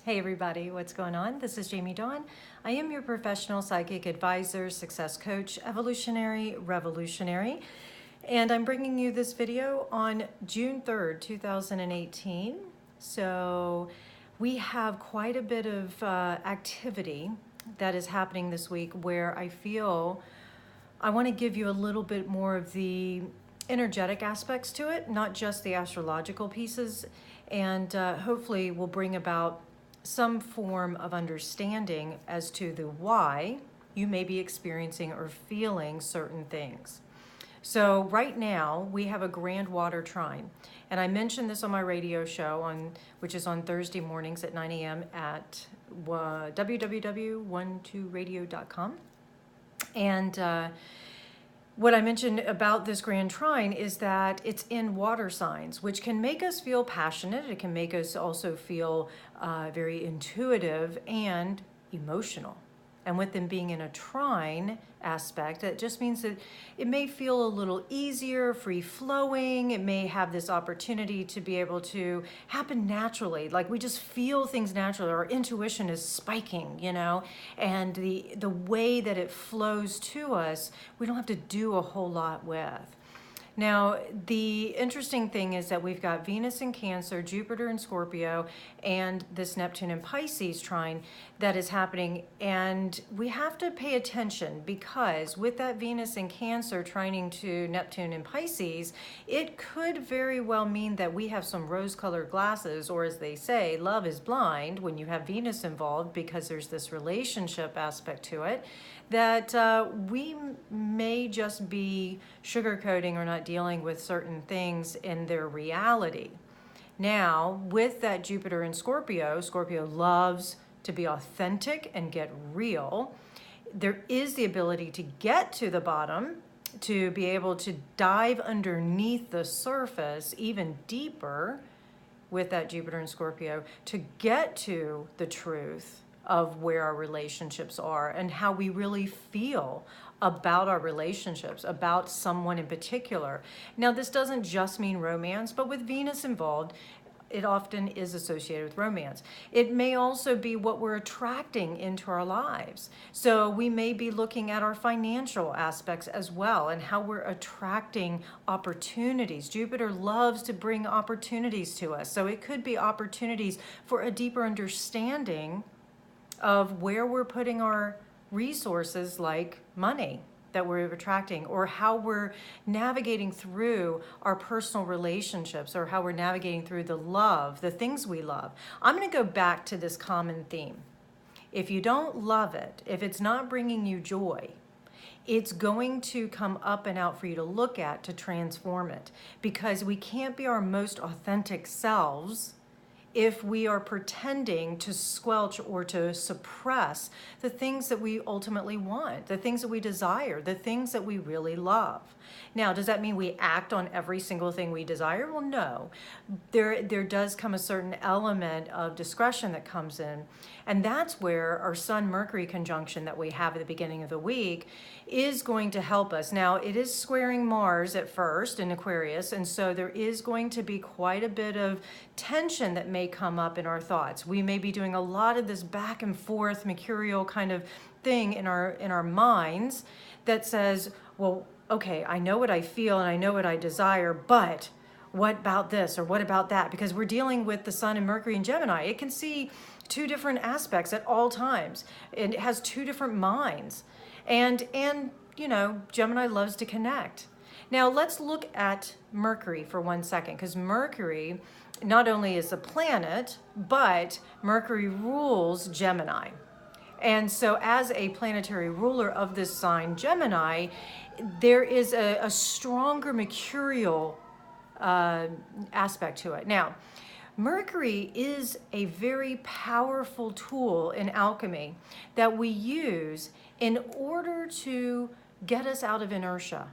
Hey everybody, what's going on? This is Jamie Dawn. I am your professional psychic advisor, success coach, evolutionary, revolutionary, and I'm bringing you this video on June 3rd, 2018. So we have quite a bit of activity that is happening this week where I feel I want to give you a little bit more of the energetic aspects to it, not just the astrological pieces, and hopefully will bring about some form of understanding as to the why you may be experiencing or feeling certain things. So right now we have a grand water trine, and I mentioned this on my radio show which is on Thursday mornings at 9 a.m. at www.12radio.com. And what I mentioned about this grand trine is that it's in water signs, which can make us feel passionate. It can make us also feel very intuitive and emotional. And with them being in a trine aspect, that just means that it may feel a little easier, free-flowing. It may have this opportunity to be able to happen naturally. Like we just feel things naturally. Our intuition is spiking, and the way that it flows to us, we don't have to do a whole lot with. Now, the interesting thing is that we've got Venus in Cancer, Jupiter in Scorpio, and this Neptune in Pisces trine that is happening. And we have to pay attention because with that Venus in Cancer trining to Neptune in Pisces, it could very well mean that we have some rose-colored glasses, or as they say, love is blind when you have Venus involved because there's this relationship aspect to it, that we may just be sugarcoating or not dealing with certain things in their reality. Now, with that Jupiter in Scorpio, Scorpio loves to be authentic and get real. There is the ability to get to the bottom, to be able to dive underneath the surface even deeper with that Jupiter in Scorpio to get to the truth of where our relationships are and how we really feel about our relationships, about someone in particular. Now, this doesn't just mean romance, but with Venus involved, it often is associated with romance. It may also be what we're attracting into our lives. So we may be looking at our financial aspects as well and how we're attracting opportunities. Jupiter loves to bring opportunities to us. So it could be opportunities for a deeper understanding of where we're putting our resources, like money that we're attracting, or how we're navigating through our personal relationships, or how we're navigating through the love, the things we love. I'm going to go back to this common theme. If you don't love it, if it's not bringing you joy, it's going to come up and out for you to look at to transform it, because we can't be our most authentic selves if we are pretending to squelch or to suppress the things that we ultimately want, the things that we desire, the things that we really love. Now, does that mean we act on every single thing we desire? Well, no. There does come a certain element of discretion that comes in, and that's where our Sun-Mercury conjunction that we have at the beginning of the week is going to help us. Now, it is squaring Mars at first in Aquarius, and so there is going to be quite a bit of tension that may come up in our thoughts. We may be doing a lot of this back and forth mercurial kind of thing in our minds that says, well, okay, I know what I feel and I know what I desire, but what about this or what about that? Because we're dealing with the Sun and Mercury in Gemini. It can see two different aspects at all times. It has two different minds. And Gemini loves to connect. Now let's look at Mercury for 1 second, because Mercury not only is a planet, but Mercury rules Gemini. And so as a planetary ruler of this sign, Gemini, there is a stronger mercurial aspect to it. Now, Mercury is a very powerful tool in alchemy that we use in order to get us out of inertia.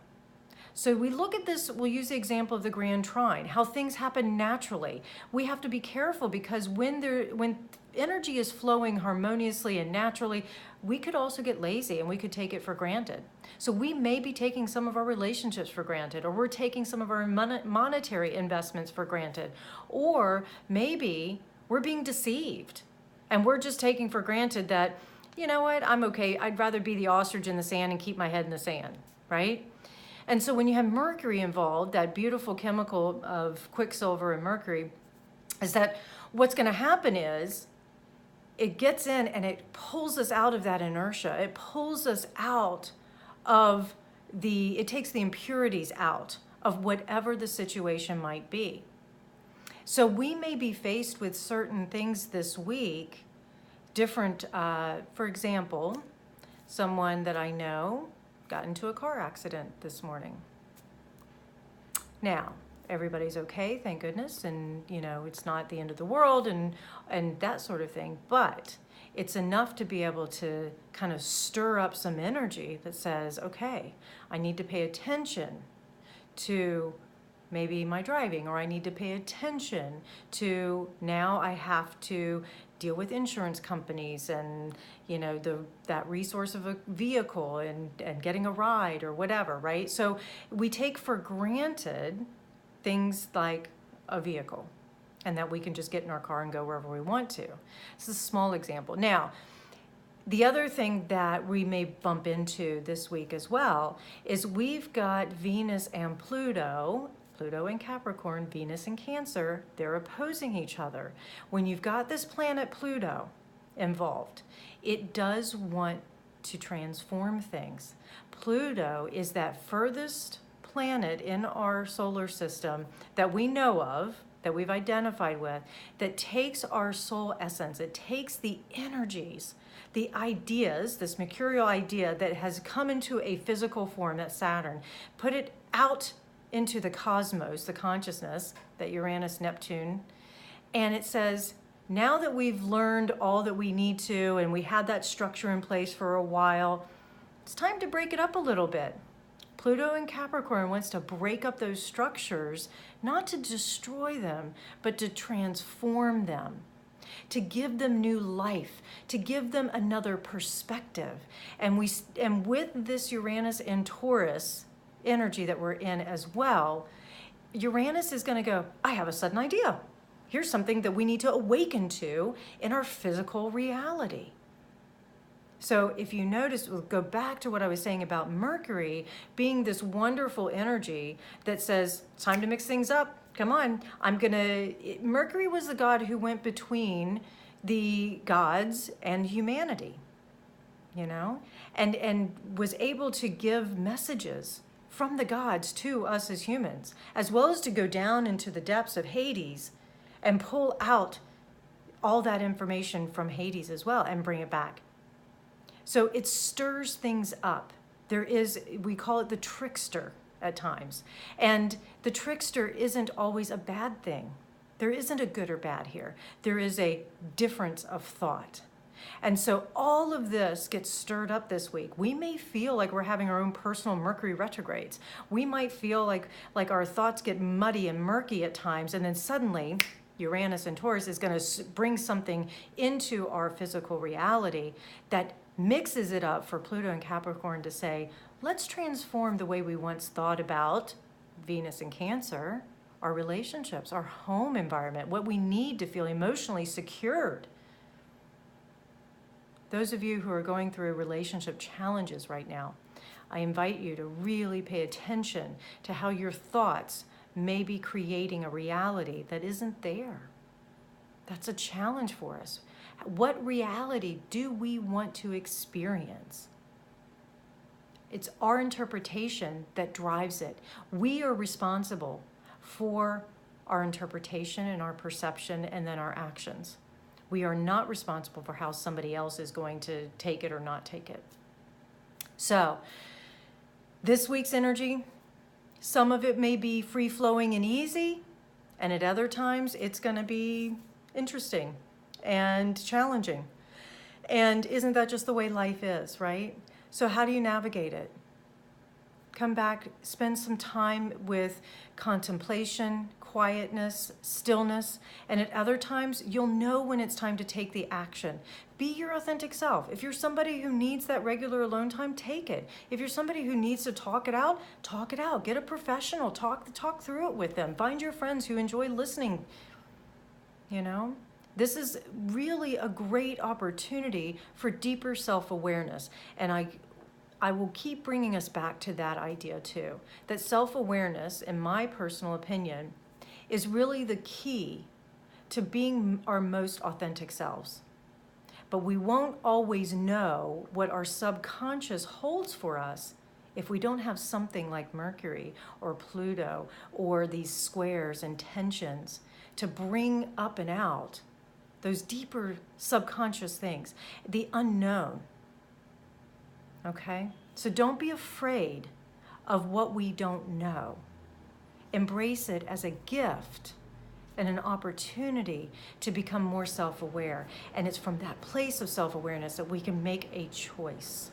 So we look at this, we'll use the example of the grand trine, how things happen naturally. We have to be careful because when energy is flowing harmoniously and naturally, we could also get lazy and we could take it for granted. So we may be taking some of our relationships for granted, or we're taking some of our monetary investments for granted, or maybe we're being deceived. And we're just taking for granted that, you know what, I'm okay. I'd rather be the ostrich in the sand and keep my head in the sand, right? And so when you have mercury involved, that beautiful chemical of quicksilver and mercury, is that what's going to happen is it gets in and it pulls us out of that inertia. It pulls us out of it takes the impurities out of whatever the situation might be. So we may be faced with certain things this week, different, for example, someone that I know got into a car accident this morning. Now, everybody's okay, thank goodness, and it's not the end of the world and that sort of thing, but it's enough to be able to kind of stir up some energy that says, okay, I need to pay attention to maybe my driving, or I need to pay attention to, now I have to deal with insurance companies and that resource of a vehicle and getting a ride or whatever, right? So we take for granted things like a vehicle and that we can just get in our car and go wherever we want to. This is a small example. Now, the other thing that we may bump into this week as well is we've got Venus and Pluto in Capricorn, Venus in Cancer, they're opposing each other. When you've got this planet Pluto involved, it does want to transform things. Pluto is that furthest planet in our solar system that we know of, that we've identified with, that takes our soul essence, it takes the energies, the ideas, this mercurial idea that has come into a physical form, that's Saturn, put it out into the cosmos, the consciousness, that Uranus, Neptune, and it says, now that we've learned all that we need to and we had that structure in place for a while, it's time to break it up a little bit. Pluto in Capricorn wants to break up those structures, not to destroy them, but to transform them, to give them new life, to give them another perspective. And with this Uranus and Taurus energy that we're in as well, Uranus is going to go, I have a sudden idea. Here's something that we need to awaken to in our physical reality. So if you notice, we'll go back to what I was saying about Mercury being this wonderful energy that says, it's time to mix things up. Come on, Mercury was the god who went between the gods and humanity, and was able to give messages from the gods to us as humans, as well as to go down into the depths of Hades and pull out all that information from Hades as well and bring it back. So it stirs things up. We call it the trickster at times. And the trickster isn't always a bad thing. There isn't a good or bad here. There is a difference of thought. And so all of this gets stirred up this week. We may feel like we're having our own personal Mercury retrogrades. We might feel like our thoughts get muddy and murky at times, and then suddenly Uranus and Taurus is going to bring something into our physical reality that mixes it up for Pluto and Capricorn to say, let's transform the way we once thought about Venus and Cancer, our relationships, our home environment, what we need to feel emotionally secured. Those of you who are going through relationship challenges right now, I invite you to really pay attention to how your thoughts may be creating a reality that isn't there. That's a challenge for us. What reality do we want to experience? It's our interpretation that drives it. We are responsible for our interpretation and our perception and then our actions. We are not responsible for how somebody else is going to take it or not take it. So, this week's energy, some of it may be free-flowing and easy, and at other times it's going to be interesting and challenging. And isn't that just the way life is, right? So how do you navigate it? Come back, spend some time with contemplation, quietness, stillness, and at other times, you'll know when it's time to take the action. Be your authentic self. If you're somebody who needs that regular alone time, take it. If you're somebody who needs to talk it out, talk it out. Get a professional, talk through it with them. Find your friends who enjoy listening, This is really a great opportunity for deeper self-awareness. And I will keep bringing us back to that idea too, that self-awareness, in my personal opinion, is really the key to being our most authentic selves. But we won't always know what our subconscious holds for us if we don't have something like Mercury or Pluto or these squares and tensions to bring up and out those deeper subconscious things, the unknown. Okay? So don't be afraid of what we don't know. Embrace it as a gift and an opportunity to become more self-aware. And it's from that place of self-awareness that we can make a choice.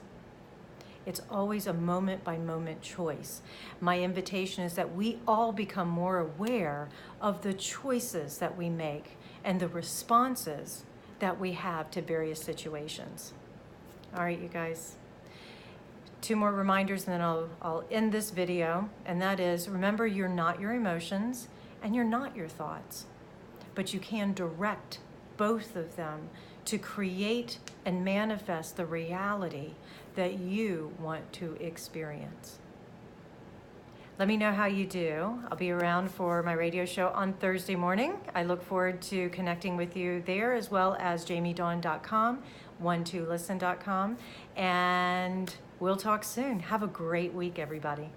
It's always a moment-by-moment choice. My invitation is that we all become more aware of the choices that we make and the responses that we have to various situations. All right, you guys. 2 more reminders and then I'll end this video. And that is, remember, you're not your emotions and you're not your thoughts, but you can direct both of them to create and manifest the reality that you want to experience. Let me know how you do. I'll be around for my radio show on Thursday morning. I look forward to connecting with you there, as well as jamiedawn.com, 12listen.com, and we'll talk soon. Have a great week, everybody.